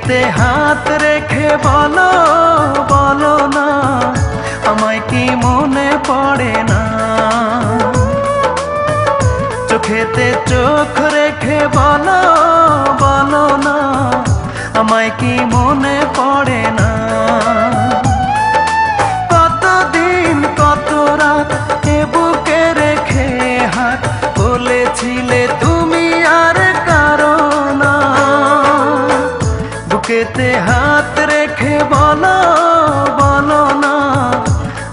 বুকেতে হাত রেখে বলো বলো না আমায় কি মনে পড়ে না। চোখেতে চোখ রেখে বলো বলো না আমায় কি মনে পড়ে না। কতদিন কত রাত এ বুকে রেখে হাত বলেছিলে তুমি আর কারো না। বুকেতে হাত রেখে বলো বলো না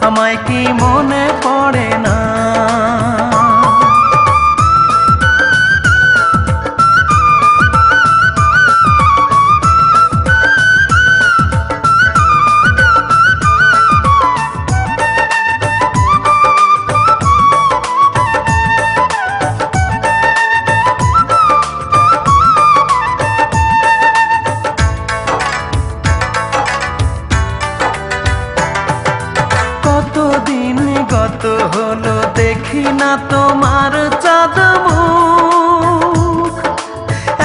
আমায় কি মনে পড়ে না। কতদিন গত হলো দেখি না তোমার চাঁদ মুখ।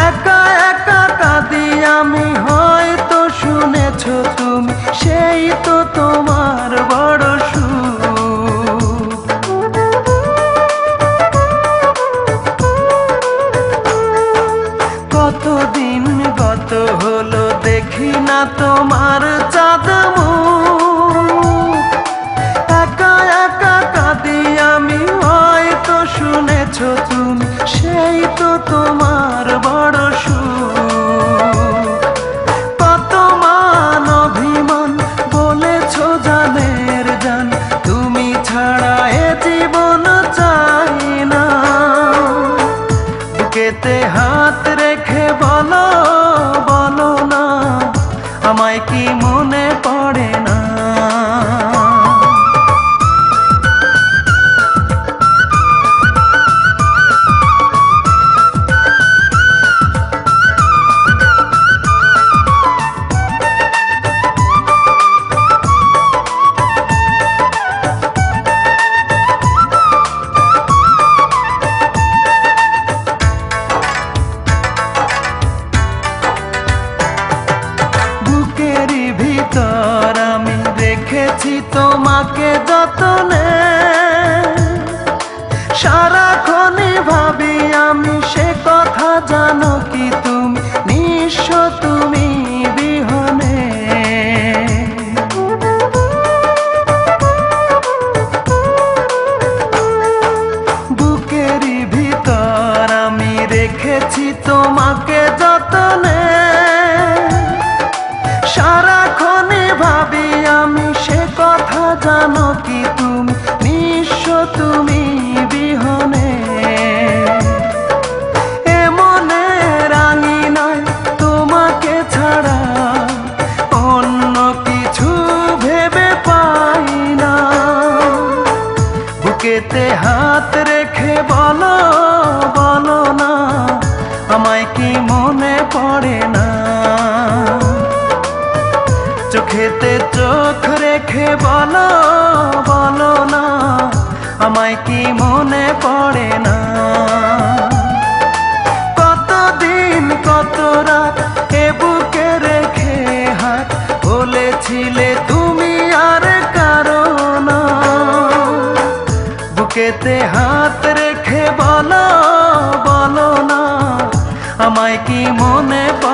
একা একা কাঁদি আমি, হয়তো শুনেছো তুমি, সেই তো তোমার বড় সুখ। কতদিন গত হলো দেখি না তোমার চাঁদ মুখ। একা একা কাঁদি আমি, হয়তো শুনেছো তুমি, সেই তো তোমার বড় সুখ। কত মান অভিমান বলেছো জানের জান, তুমি ছাড়া এ জীবন চাই না। বুকেতে হাত রেখে বলো বলো না আমায় কি মনে পড়ে না। বুকেরই ভিতর আমি রেখেছি তোমাকে যতনে, সারাক্ষণই ভাবি আমি সে কথা, জানো কি তুমি নিঃস্ব তুমি বিহনে। বুকেরই ভিতর আমি রেখেছি তোমাকে যতনে, সারাক্ষণই ভাবি আমি সে কথা, জানো কি তুমি নিঃস্ব তুমি বিহনে। এ মনে রাঙি নয় তোমাকে ছাড়া অন্য কিছু ভেবে পাই না। বুকেতে হাত রেখে বলো বলো না আমায় কি মনে পড়ে না। চোখেতে চোখ রেখে বলো বলো না আমায় কি মনে পড়ে না। কতদিন কত রাত এ বুকে রেখে হাত বলেছিলে তুমি আর কারো না। বুকেতে হাত রেখে বলো বলো না আমায় কি মনে পড়ে